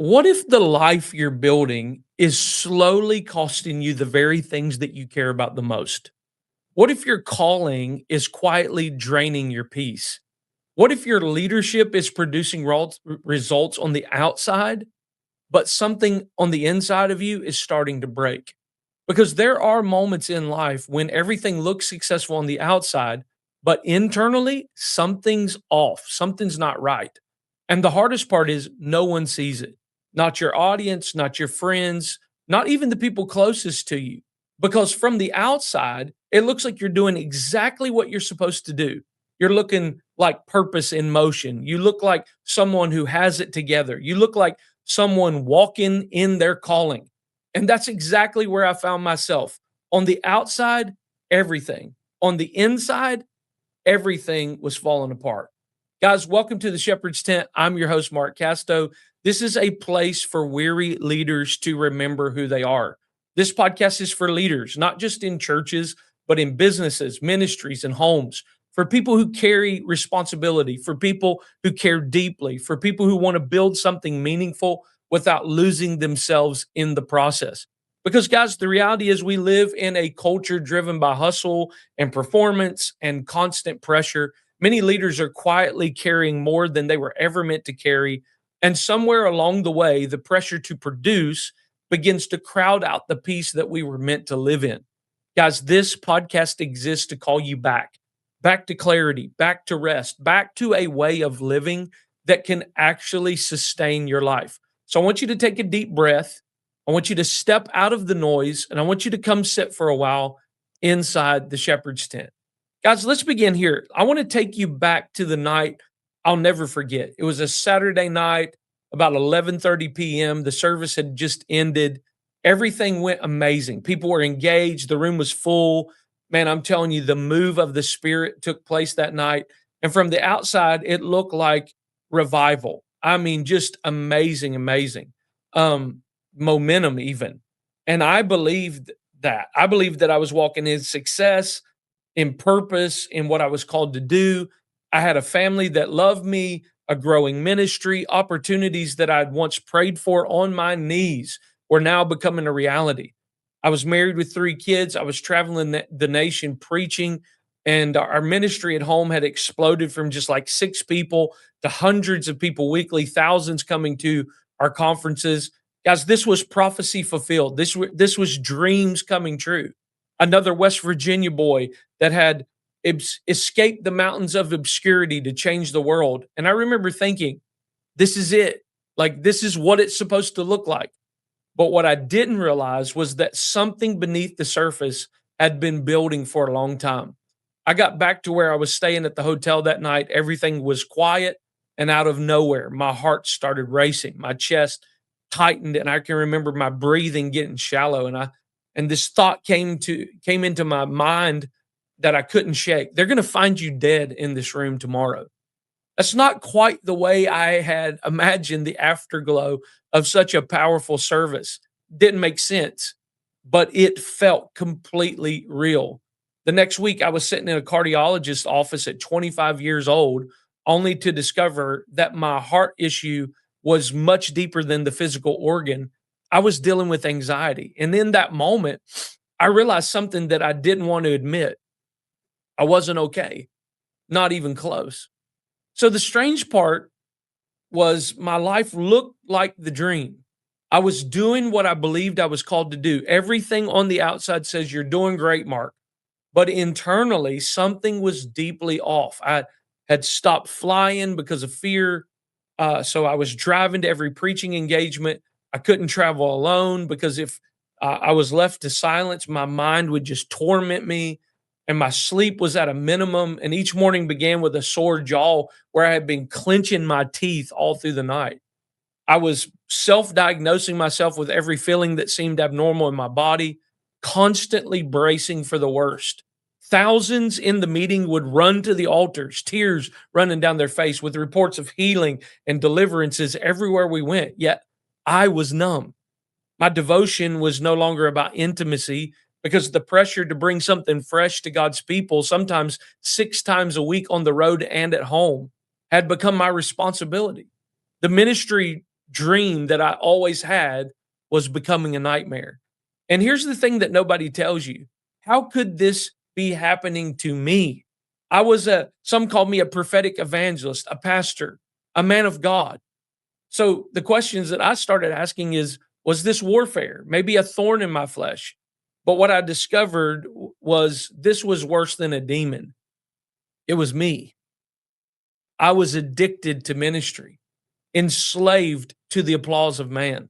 What if the life you're building is slowly costing you the very things that you care about the most? What if your calling is quietly draining your peace? What if your leadership is producing results on the outside, but something on the inside of you is starting to break? Because there are moments in life when everything looks successful on the outside, but internally, something's off, something's not right. And the hardest part is no one sees it. Not your audience, not your friends, not even the people closest to you. Because from the outside, it looks like you're doing exactly what you're supposed to do. You're looking like purpose in motion. You look like someone who has it together. You look like someone walking in their calling. And that's exactly where I found myself. On the outside, everything. On the inside, everything was falling apart. Guys, welcome to the Shepherd's Tent. I'm your host, Mark Casto. This is a place for weary leaders to remember who they are. This podcast is for leaders, not just in churches, but in businesses, ministries, and homes, for people who carry responsibility, for people who care deeply, for people who want to build something meaningful without losing themselves in the process. Because, guys, the reality is we live in a culture driven by hustle and performance and constant pressure. Many leaders are quietly carrying more than they were ever meant to carry. And somewhere along the way, the pressure to produce begins to crowd out the peace that we were meant to live in. Guys, this podcast exists to call you back to clarity, back to rest, back to a way of living that can actually sustain your life. So I want you to take a deep breath. I want you to step out of the noise and I want you to come sit for a while inside the shepherd's tent. Guys, let's begin here. I want to take you back to the night I'll never forget. It was a Saturday night, about 11:30 p.m. The service had just ended. Everything went amazing. People were engaged. The room was full. Man, I'm telling you, the move of the Spirit took place that night. And from the outside, it looked like revival. I mean, just amazing, amazing. Momentum, even. And I believed that. I believed that I was walking in success, in purpose, in what I was called to do. I had a family that loved me, a growing ministry, opportunities that I'd once prayed for on my knees were now becoming a reality. I was married with 3 kids. I was traveling the nation preaching, and our ministry at home had exploded from just like 6 people to hundreds of people weekly, thousands coming to our conferences. Guys, this was prophecy fulfilled. This was dreams coming true. Another West Virginia boy that had escaped the mountains of obscurity to change the world. And I remember thinking, this is it. Like, this is what it's supposed to look like. But what I didn't realize was that something beneath the surface had been building for a long time. I got back to where I was staying at the hotel that night. Everything was quiet, and out of nowhere, my heart started racing. My chest tightened, and I can remember my breathing getting shallow. And this thought came into my mind that I couldn't shake. They're going to find you dead in this room tomorrow. That's not quite the way I had imagined the afterglow of such a powerful service. Didn't make sense, but it felt completely real. The next week, I was sitting in a cardiologist's office at 25 years old, only to discover that my heart issue was much deeper than the physical organ. I was dealing with anxiety. And in that moment, I realized something that I didn't want to admit. I wasn't okay, not even close. So the strange part was my life looked like the dream. I was doing what I believed I was called to do. Everything on the outside says you're doing great, Mark. But internally, something was deeply off. I had stopped flying because of fear. So I was driving to every preaching engagement. I couldn't travel alone because if I was left to silence, my mind would just torment me. And my sleep was at a minimum. And each morning began with a sore jaw where I had been clenching my teeth all through the night. I was self diagnosing myself with every feeling that seemed abnormal in my body, constantly bracing for the worst. Thousands in the meeting would run to the altars, tears running down their face with reports of healing and deliverances everywhere we went. Yet I was numb. My devotion was no longer about intimacy because the pressure to bring something fresh to God's people, sometimes 6 times a week on the road and at home, had become my responsibility. The ministry dream that I always had was becoming a nightmare. And here's the thing that nobody tells you. How could this be happening to me? I was some called me a prophetic evangelist, a pastor, a man of God. So the questions that I started asking is, was this warfare? Maybe a thorn in my flesh. But what I discovered was this was worse than a demon. It was me. I was addicted to ministry, enslaved to the applause of man,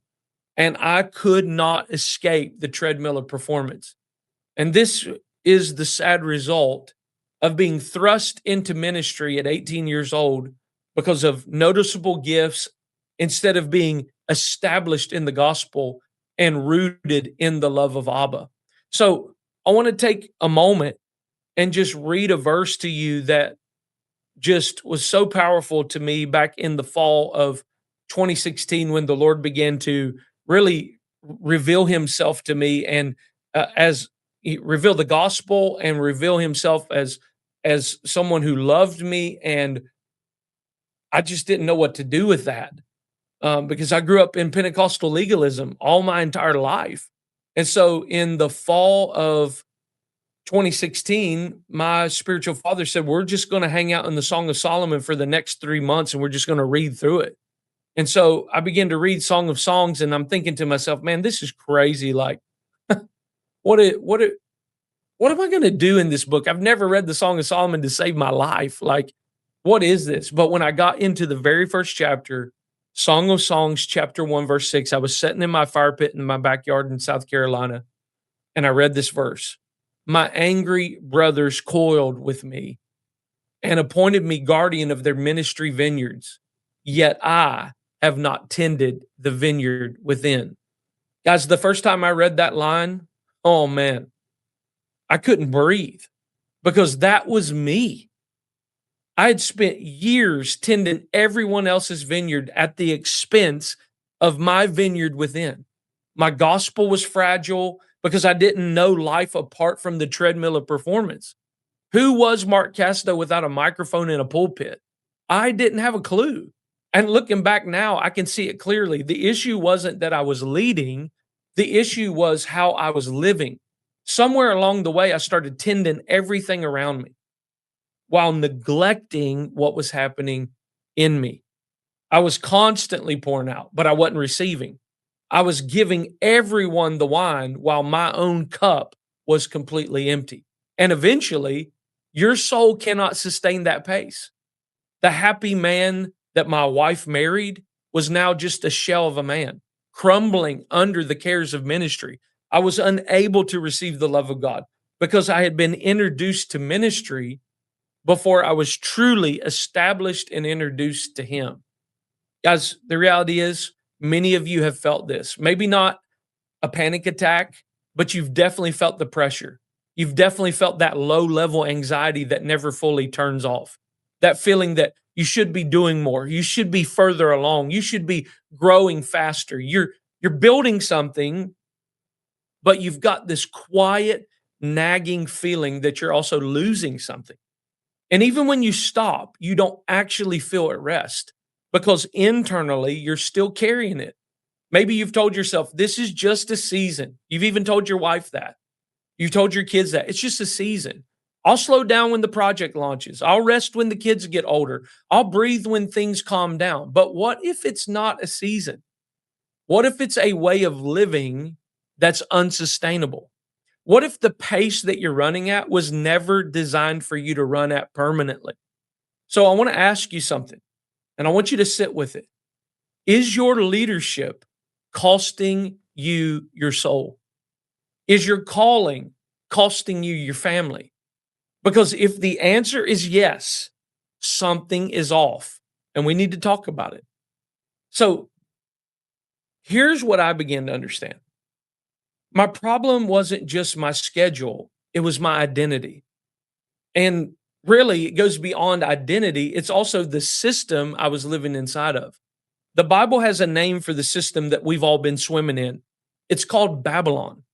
and I could not escape the treadmill of performance. And this is the sad result of being thrust into ministry at 18 years old because of noticeable gifts instead of being established in the gospel and rooted in the love of Abba. So I want to take a moment and just read a verse to you that just was so powerful to me back in the fall of 2016 when the Lord began to really reveal himself to me and as he revealed the gospel and reveal himself as someone who loved me, and I just didn't know what to do with that because I grew up in Pentecostal legalism all my entire life. And so in the fall of 2016, my spiritual father said, we're just going to hang out in the Song of Solomon for the next 3 months and we're just going to read through it. And so I began to read Song of Songs and I'm thinking to myself, man, this is crazy. Like, what, it, what, it, what am I going to do in this book? I've never read the Song of Solomon to save my life. Like, what is this? But when I got into the very first chapter, Song of Songs, chapter 1, verse 6, I was sitting in my fire pit in my backyard in South Carolina and I read this verse. My angry brothers coiled with me and appointed me guardian of their ministry vineyards, yet I have not tended the vineyard within. Guys, the first time I read that line, oh man, I couldn't breathe because that was me. I had spent years tending everyone else's vineyard at the expense of my vineyard within. My gospel was fragile because I didn't know life apart from the treadmill of performance. Who was Mark Casto without a microphone in a pulpit? I didn't have a clue. And looking back now, I can see it clearly. The issue wasn't that I was leading, the issue was how I was living. Somewhere along the way, I started tending everything around me while neglecting what was happening in me. I was constantly pouring out, but I wasn't receiving. I was giving everyone the wine while my own cup was completely empty. And eventually, your soul cannot sustain that pace. The happy man that my wife married was now just a shell of a man, crumbling under the cares of ministry. I was unable to receive the love of God because I had been introduced to ministry before I was truly established and introduced to Him. Guys, the reality is, many of you have felt this. Maybe not a panic attack, but you've definitely felt the pressure. You've definitely felt that low level anxiety that never fully turns off. That feeling that you should be doing more, you should be further along, you should be growing faster. You're building something, but you've got this quiet, nagging feeling that you're also losing something. And even when you stop, you don't actually feel at rest because internally you're still carrying it. Maybe you've told yourself, this is just a season. You've even told your wife that. You've told your kids that. It's just a season. I'll slow down when the project launches. I'll rest when the kids get older. I'll breathe when things calm down. But what if it's not a season? What if it's a way of living that's unsustainable? What if the pace that you're running at was never designed for you to run at permanently? So I want to ask you something, and I want you to sit with it. Is your leadership costing you your soul? Is your calling costing you your family? Because if the answer is yes, something is off, and we need to talk about it. So here's what I began to understand. My problem wasn't just my schedule, it was my identity. And really, it goes beyond identity, it's also the system I was living inside of. The Bible has a name for the system that we've all been swimming in. It's called Babylon.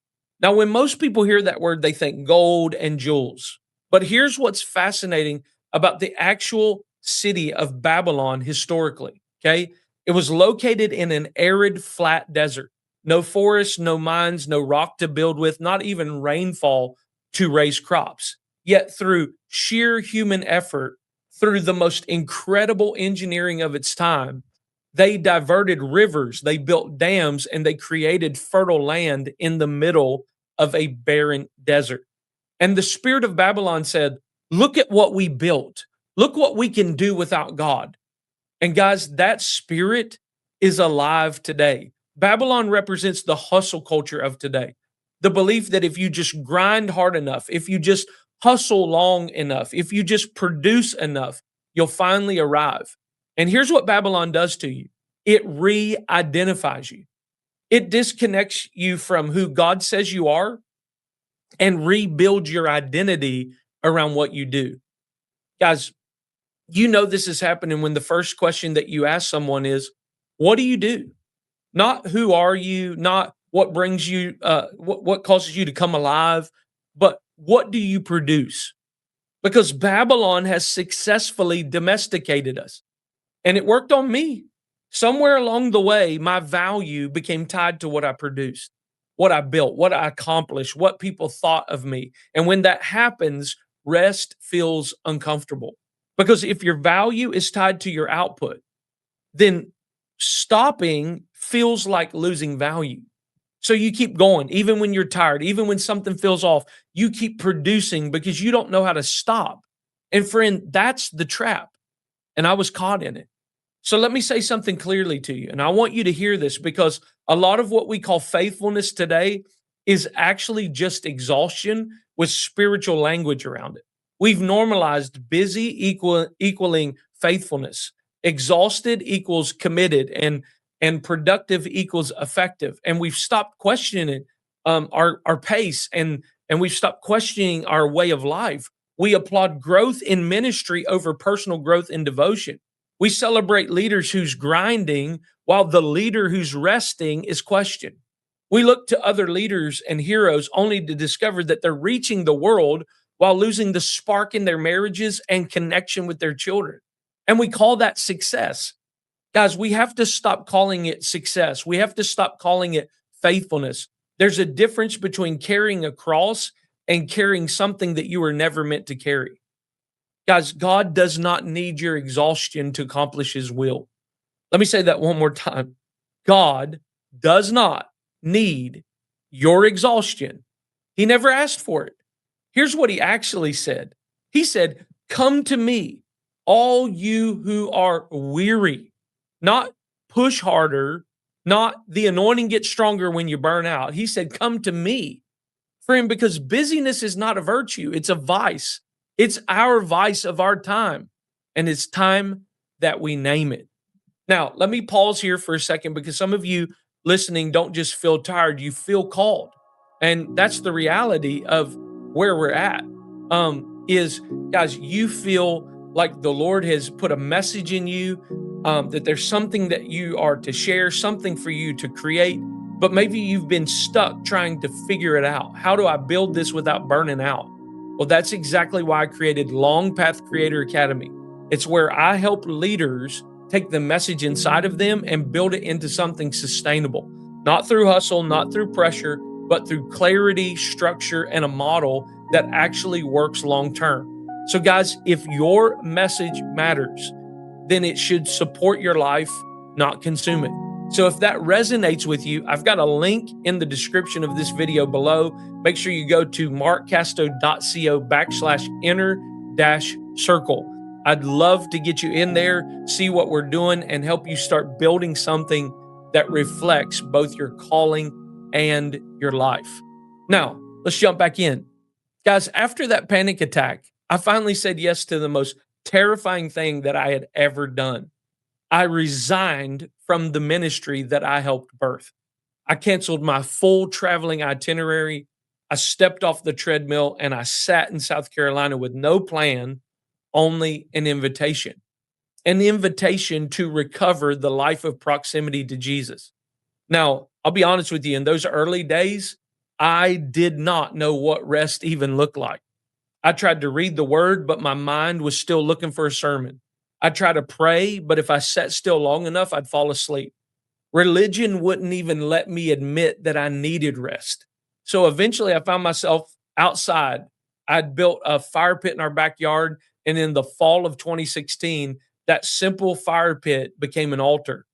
Now, when most people hear that word, they think gold and jewels. But here's what's fascinating about the actual city of Babylon historically, okay? It was located in an arid, flat desert. No forests, no mines, no rock to build with, not even rainfall to raise crops. Yet, through sheer human effort, through the most incredible engineering of its time, they diverted rivers, they built dams, and they created fertile land in the middle of a barren desert. And the spirit of Babylon said, look at what we built. Look what we can do without God. And guys, that spirit is alive today. Babylon represents the hustle culture of today. The belief that if you just grind hard enough, if you just hustle long enough, if you just produce enough, you'll finally arrive. And here's what Babylon does to you. It re-identifies you. It disconnects you from who God says you are and rebuilds your identity around what you do. Guys, you know this is happening when the first question that you ask someone is, what do you do? Not who are you, not what brings you, what causes you to come alive, but what do you produce? Because Babylon has successfully domesticated us. And it worked on me. Somewhere along the way, my value became tied to what I produced, what I built, what I accomplished, what people thought of me. And when that happens, rest feels uncomfortable. Because if your value is tied to your output, then stopping feels like losing value. So you keep going, even when you're tired, even when something feels off, you keep producing because you don't know how to stop. And friend, that's the trap. And I was caught in it. So let me say something clearly to you. And I want you to hear this because a lot of what we call faithfulness today is actually just exhaustion with spiritual language around it. We've normalized busy equaling faithfulness. Exhausted equals committed and productive equals effective. And we've stopped questioning our pace and we've stopped questioning our way of life. We applaud growth in ministry over personal growth in devotion. We celebrate leaders who's grinding while the leader who's resting is questioned. We look to other leaders and heroes only to discover that they're reaching the world while losing the spark in their marriages and connection with their children. And we call that success. Guys, we have to stop calling it success. We have to stop calling it faithfulness. There's a difference between carrying a cross and carrying something that you were never meant to carry. Guys, God does not need your exhaustion to accomplish his will. Let me say that one more time. God does not need your exhaustion. He never asked for it. Here's what he actually said. He said, come to me, all you who are weary, not push harder, not the anointing gets stronger when you burn out. He said, come to me, friend, because busyness is not a virtue. It's a vice. It's our vice of our time. And it's time that we name it. Now, let me pause here for a second because some of you listening don't just feel tired, you feel called. And that's the reality of where we're at. Is guys, you feel like the Lord has put a message in you, that there's something that you are to share, something for you to create, but maybe you've been stuck trying to figure it out. How do I build this without burning out? Well, that's exactly why I created Long Path Creator Academy. It's where I help leaders take the message inside of them and build it into something sustainable, not through hustle, not through pressure, but through clarity, structure, and a model that actually works long term. So guys, if your message matters, then it should support your life, not consume it. So if that resonates with you, I've got a link in the description of this video below. Make sure you go to markcasto.co/inner-circle. I'd love to get you in there, see what we're doing, and help you start building something that reflects both your calling and your life. Now, let's jump back in. Guys, after that panic attack, I finally said yes to the most terrifying thing that I had ever done. I resigned from the ministry that I helped birth. I canceled my full traveling itinerary. I stepped off the treadmill and I sat in South Carolina with no plan, only an invitation to recover the life of proximity to Jesus. Now, I'll be honest with you, in those early days, I did not know what rest even looked like. I tried to read the word, but my mind was still looking for a sermon. I'd try to pray, but if I sat still long enough, I'd fall asleep. Religion wouldn't even let me admit that I needed rest. So eventually I found myself outside. I'd built a fire pit in our backyard. And in the fall of 2016, that simple fire pit became an altar.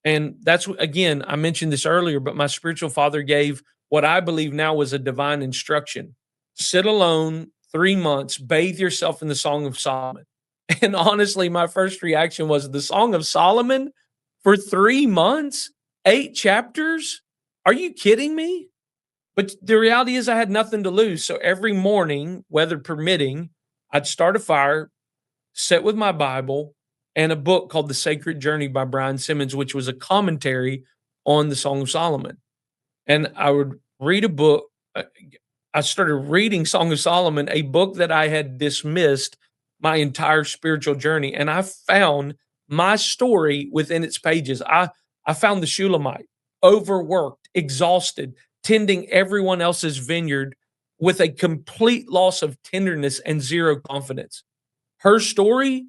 And again, I mentioned this earlier, but my spiritual father gave what I believe now was a divine instruction: sit alone 3 months, bathe yourself in the Song of Solomon. And honestly, my first reaction was, the Song of Solomon for 3 months, 8 chapters? Are you kidding me? But the reality is, I had nothing to lose. So every morning, weather permitting, I'd start a fire, sit with my Bible and a book called The Sacred Journey by Brian Simmons, which was a commentary on the Song of Solomon. And I would read a book. I started reading Song of Solomon, a book that I had dismissed my entire spiritual journey. And I found my story within its pages. I found the Shulamite, overworked, exhausted, tending everyone else's vineyard with a complete loss of tenderness and zero confidence. Her story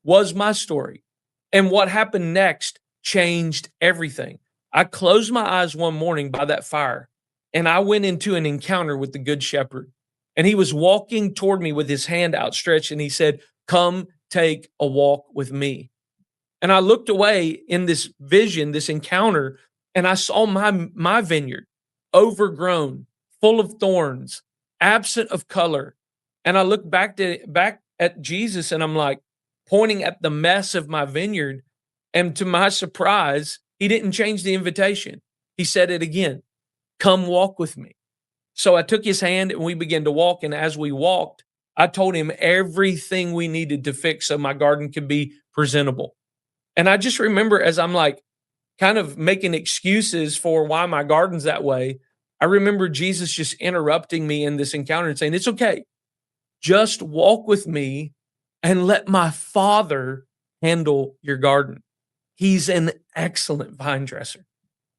was my story. And what happened next changed everything. I closed my eyes one morning by that fire, and I went into an encounter with the Good Shepherd. And he was walking toward me with his hand outstretched, and he said, "Come take a walk with me." And I looked away in this vision, this encounter, and I saw my vineyard, overgrown, full of thorns, absent of color. And I looked back at Jesus, and I'm like, pointing at the mess of my vineyard. And to my surprise, he didn't change the invitation. He said it again: "Come walk with me." So I took his hand and we began to walk. And as we walked, I told him everything we needed to fix so my garden could be presentable. And I just remember, as I'm like kind of making excuses for why my garden's that way, I remember Jesus just interrupting me in this encounter and saying, "It's okay. Just walk with me and let my Father handle your garden. He's an excellent vine dresser."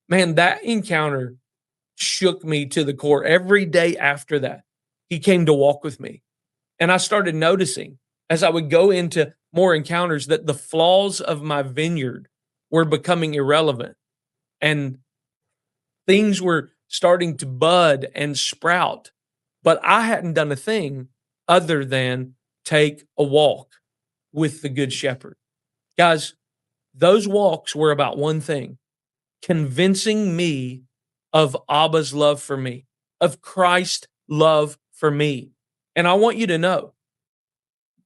Man, that encounter shook me to the core. Every day after that, he came to walk with me. And I started noticing, as I would go into more encounters, that the flaws of my vineyard were becoming irrelevant, and things were starting to bud and sprout. But I hadn't done a thing other than take a walk with the Good Shepherd. Guys, those walks were about one thing: convincing me of Abba's love for me, of Christ's love for me. And I want you to know,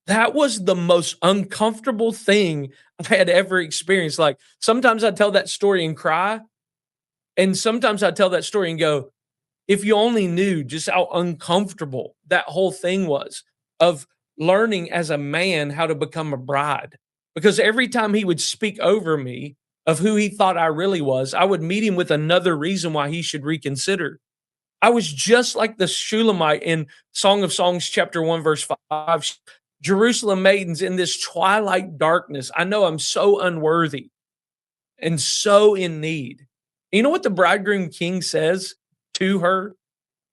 that was the most uncomfortable thing I had ever experienced. Like, sometimes I tell that story and cry, and sometimes I tell that story and go, if you only knew just how uncomfortable that whole thing was, of learning as a man how to become a bride. Because every time he would speak over me of who he thought I really was, I would meet him with another reason why he should reconsider. I was just like the Shulamite in Song of Songs, chapter 1, verse 5. Jerusalem maidens, in this twilight darkness, I know I'm so unworthy and so in need. You know what the bridegroom king says to her?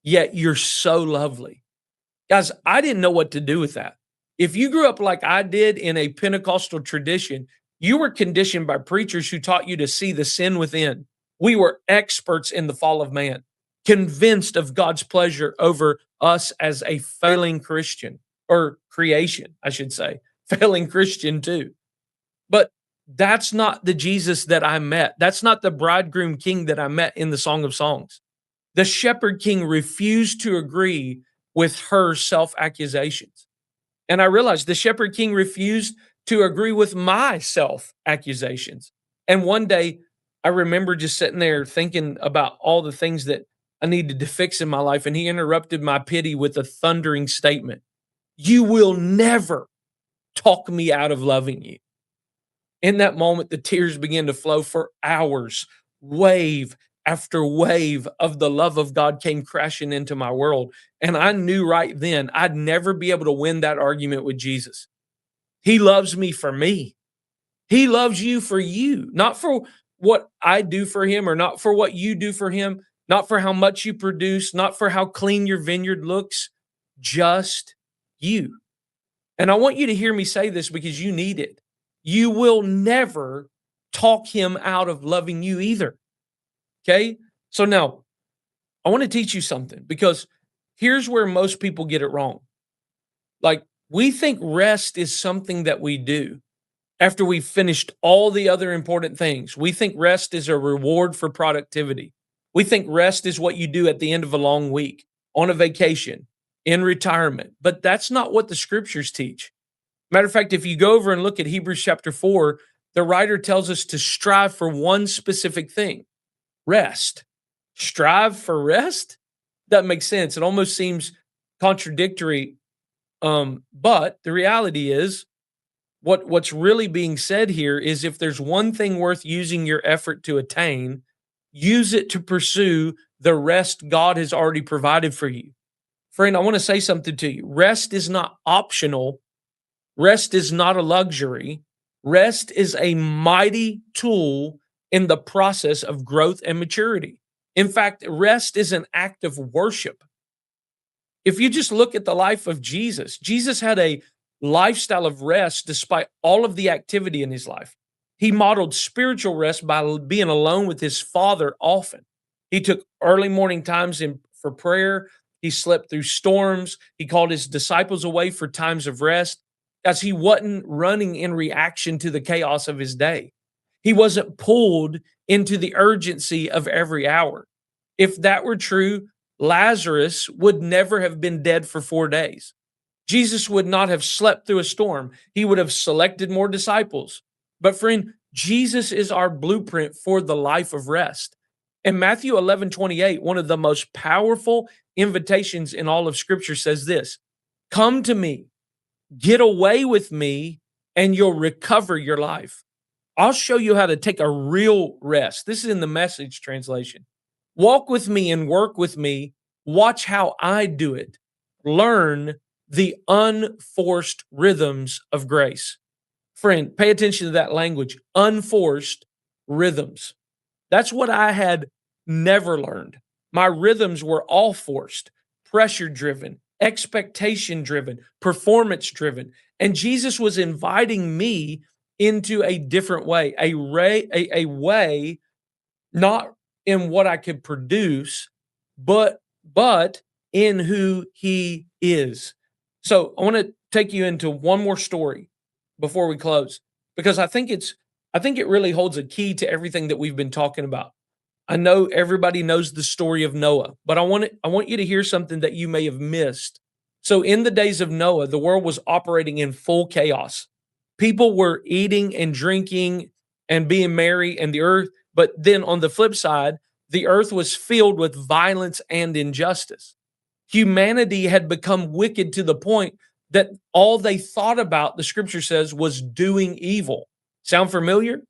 "Yet you're so lovely." Guys, I didn't know what to do with that. If you grew up like I did in a Pentecostal tradition, you were conditioned by preachers who taught you to see the sin within. We were experts in the fall of man, convinced of God's pleasure over us as a failing Christian, or creation, I should say, failing Christian too. But that's not the Jesus that I met. That's not the bridegroom king that I met in the Song of Songs. The shepherd king refused to agree with her self-accusations. And I realized the shepherd king refused to agree with my self-accusations. And one day, I remember just sitting there thinking about all the things that I needed to fix in my life, and he interrupted my pity with a thundering statement: "You will never talk me out of loving you." In that moment, the tears began to flow for hours. Wave after wave of the love of God came crashing into my world. And I knew right then I'd never be able to win that argument with Jesus. He loves me for me. He loves you for you, not for what I do for him, or not for what you do for him, not for how much you produce, not for how clean your vineyard looks, just you. And I want you to hear me say this because you need it. you will never talk him out of loving you either. Okay. So now I want to teach you something because here's where most people get it wrong. Like, we think rest is something that we do after we've finished all the other important things. We think rest is a reward for productivity. We think rest is what you do at the end of a long week, on a vacation, in retirement. But that's not what the scriptures teach. Matter of fact, if you go over and look at Hebrews chapter 4, the writer tells us to strive for one specific thing: rest. Strive for rest? That makes sense. It almost seems contradictory. But the reality is, what's really being said here is if there's one thing worth using your effort to attain, use it to pursue the rest God has already provided for you. Friend, I want to say something to you. Rest is not optional. Rest is not a luxury. Rest is a mighty tool in the process of growth and maturity. In fact, rest is an act of worship. If you just look at the life of Jesus, Jesus had a lifestyle of rest despite all of the activity in his life. He modeled spiritual rest by being alone with his Father often. He took early morning times for prayer. He slept through storms. He called his disciples away for times of rest, as he wasn't running in reaction to the chaos of his day. He wasn't pulled into the urgency of every hour. If that were true, Lazarus would never have been dead for 4 days. Jesus would not have slept through a storm. He would have selected more disciples. But friend, Jesus is our blueprint for the life of rest. In Matthew 11:28, one of the most powerful invitations in all of Scripture says this: "Come to me, get away with me, and you'll recover your life." I'll show you how to take a real rest. This is in the Message translation. Walk with me and work with me. Watch how I do it. Learn the unforced rhythms of grace. Friend, pay attention to that language. Unforced rhythms. That's what I had never learned. My rhythms were all forced, pressure driven, expectation driven, performance driven. And Jesus was inviting me into a different way, a way not in what I could produce, but in who he is. So I want to take you into one more story before we close, because I think it really holds a key to everything that we've been talking about. I know everybody knows the story of Noah, but I want you to hear something that you may have missed. So in the days of Noah, the world was operating in full chaos. People were eating and drinking and being merry in the earth, but then on the flip side, the earth was filled with violence and injustice. Humanity had become wicked to the point that all they thought about, the scripture says, was doing evil. Sound familiar?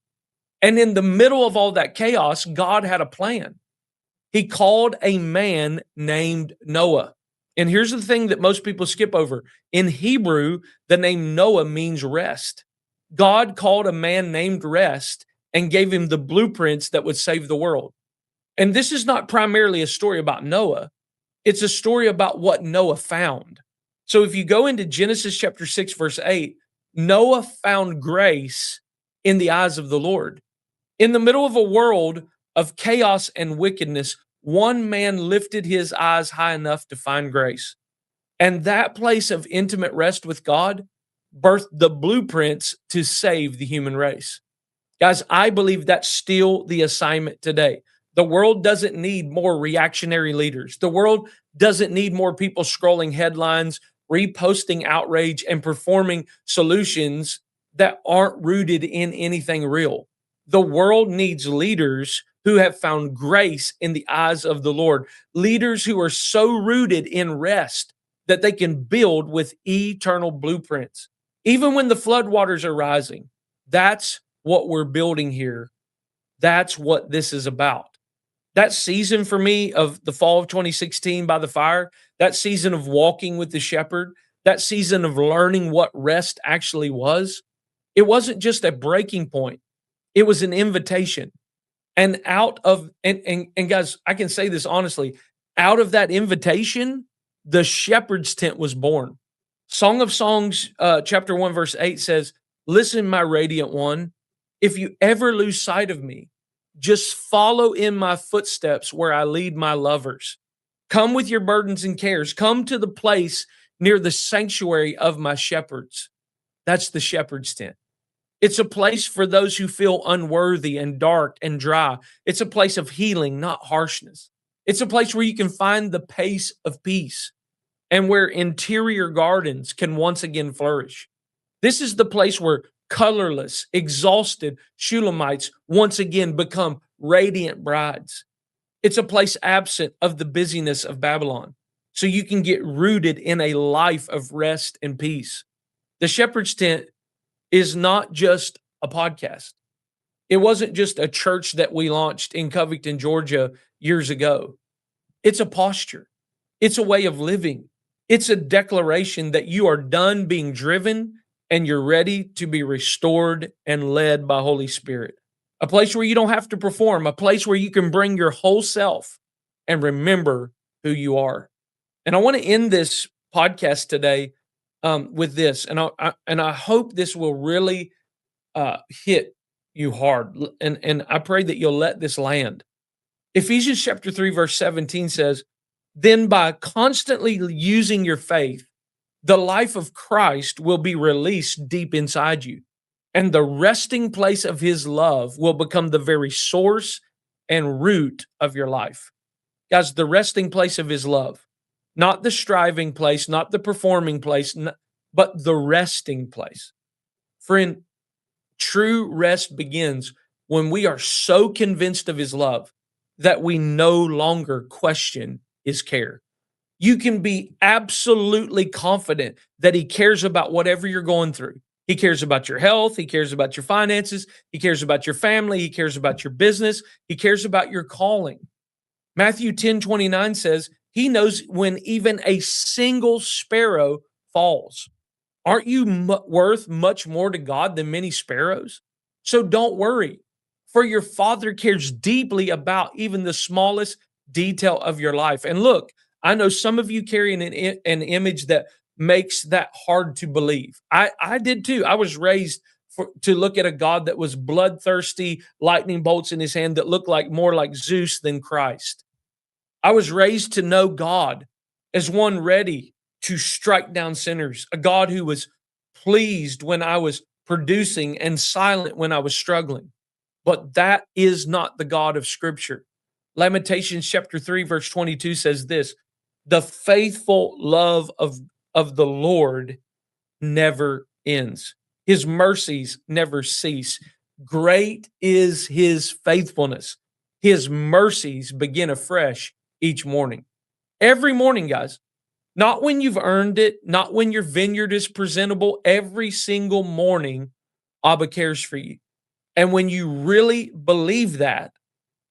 And in the middle of all that chaos, God had a plan. He called a man named Noah. And here's the thing that most people skip over. In Hebrew, the name Noah means rest. God called a man named Rest and gave him the blueprints that would save the world. And this is not primarily a story about Noah. It's a story about what Noah found. So if you go into Genesis chapter 6, verse 8, Noah found grace in the eyes of the Lord. In the middle of a world of chaos and wickedness, one man lifted his eyes high enough to find grace. And that place of intimate rest with God birthed the blueprints to save the human race. Guys, I believe that's still the assignment today. The world doesn't need more reactionary leaders. The world doesn't need more people scrolling headlines, reposting outrage, and performing solutions that aren't rooted in anything real. The world needs leaders who have found grace in the eyes of the Lord, leaders who are so rooted in rest that they can build with eternal blueprints. Even when the floodwaters are rising, that's what we're building here. That's what this is about. That season for me of the fall of 2016 by the fire, that season of walking with the shepherd, that season of learning what rest actually was, it wasn't just a breaking point. It was an invitation. And out of, and guys, I can say this honestly, out of that invitation, the shepherd's tent was born. Song of Songs, chapter 1, verse 8 says, Listen, my radiant one, if you ever lose sight of me, just follow in my footsteps where I lead my lovers. Come with your burdens and cares. Come to the place near the sanctuary of my shepherds. That's the shepherd's tent. It's a place for those who feel unworthy and dark and dry. It's a place of healing, not harshness. It's a place where you can find the pace of peace and where interior gardens can once again flourish. This is the place where colorless, exhausted Shulamites once again become radiant brides. It's a place absent of the busyness of Babylon, so you can get rooted in a life of rest and peace. The shepherd's tent is not just a podcast. It wasn't just a church that we launched in Covington, Georgia years ago. It's a posture. It's a way of living. It's a declaration that you are done being driven and you're ready to be restored and led by Holy Spirit. A place where you don't have to perform, a place where you can bring your whole self and remember who you are. And I want to end this podcast today with this, and I hope this will really hit you hard. And I pray that you'll let this land. Ephesians chapter 3, verse 17 says, "Then by constantly using your faith, the life of Christ will be released deep inside you, and the resting place of his love will become the very source and root of your life." Guys, the resting place of his love, not the striving place, not the performing place, but the resting place. Friend, true rest begins when we are so convinced of his love that we no longer question his care. You can be absolutely confident that he cares about whatever you're going through. He cares about your health. He cares about your finances. He cares about your family. He cares about your business. He cares about your calling. Matthew 10:29 says, he knows when even a single sparrow falls. Aren't you worth much more to God than many sparrows? So don't worry, for your Father cares deeply about even the smallest detail of your life. And look, I know some of you carry an image that makes that hard to believe. I did too. I was raised to look at a God that was bloodthirsty, lightning bolts in his hand that looked more like Zeus than Christ. I was raised to know God as one ready to strike down sinners, a God who was pleased when I was producing and silent when I was struggling. But that is not the God of Scripture. Lamentations chapter 3, verse 22 says this, "The faithful love of the Lord never ends. His mercies never cease. Great is his faithfulness. His mercies begin afresh each morning." Every morning, guys. Not when you've earned it, not when your vineyard is presentable. Every single morning, Abba cares for you. And when you really believe that,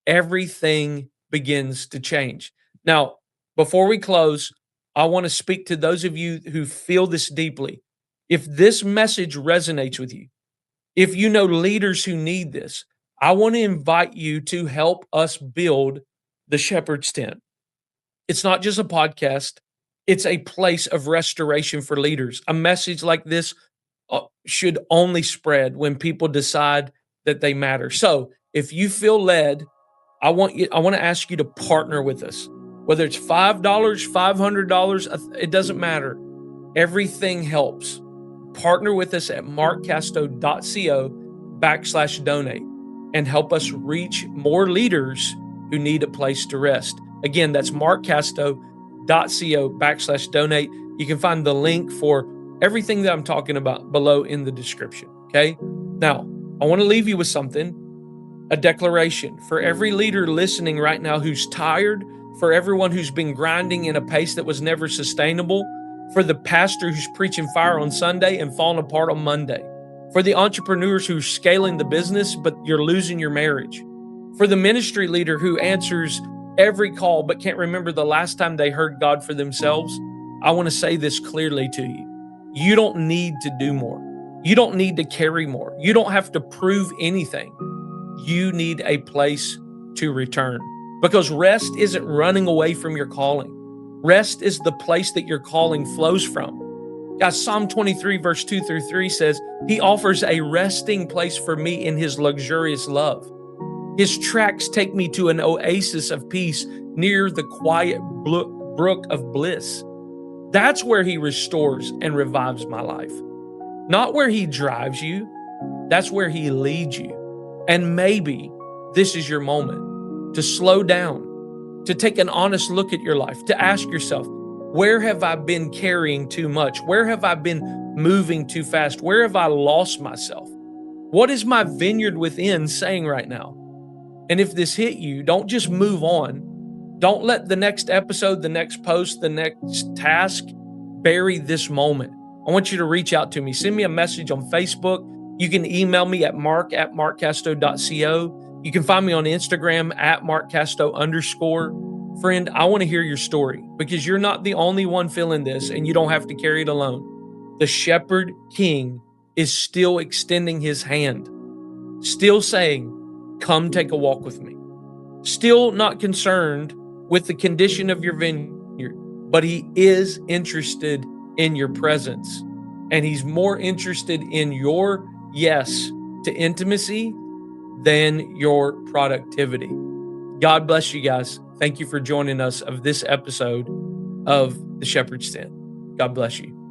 everything begins to change. Now, before we close, I want to speak to those of you who feel this deeply. If this message resonates with you, if you know leaders who need this, I want to invite you to help us build the Shepherd's Tent. It's not just a podcast. It's a place of restoration for leaders. A message like this should only spread when people decide that they matter. So if you feel led, I want to ask you to partner with us. Whether it's $5, $500, it doesn't matter. Everything helps. Partner with us at markcasto.co/donate and help us reach more leaders who need a place to rest. Again, that's markcasto.co/donate. You can find the link for everything that I'm talking about below in the description. Okay. Now, I want to leave you with something, a declaration for every leader listening right now who's tired, for everyone who's been grinding in a pace that was never sustainable, for the pastor who's preaching fire on Sunday and falling apart on Monday, for the entrepreneurs who are scaling the business, but you're losing your marriage, for the ministry leader who answers every call but can't remember the last time they heard God for themselves. I want to say this clearly to you. You don't need to do more. You don't need to carry more. You don't have to prove anything. You need a place to return, because rest isn't running away from your calling. Rest is the place that your calling flows from. Guys, Psalm 23, verse 2 through 3 says, He offers a resting place for me in His luxurious love. His tracks take me to an oasis of peace near the quiet brook of bliss. That's where He restores and revives my life. Not where He drives you, that's where He leads you. And maybe this is your moment to slow down, to take an honest look at your life, to ask yourself, where have I been carrying too much? Where have I been moving too fast? Where have I lost myself? What is my vineyard within saying right now? And if this hit you, don't just move on. Don't let the next episode, the next post, the next task bury this moment. I want you to reach out to me. Send me a message on Facebook. You can email me at mark@markcasto.co. You can find me on Instagram at markcasto_. Friend, I want to hear your story because you're not the only one feeling this and you don't have to carry it alone. The Shepherd King is still extending His hand, still saying, come take a walk with me. Still not concerned with the condition of your vineyard, but He is interested in your presence. And He's more interested in your yes to intimacy than your productivity. God bless you guys. Thank you for joining us of this episode of The Shepherd's Tent. God bless you.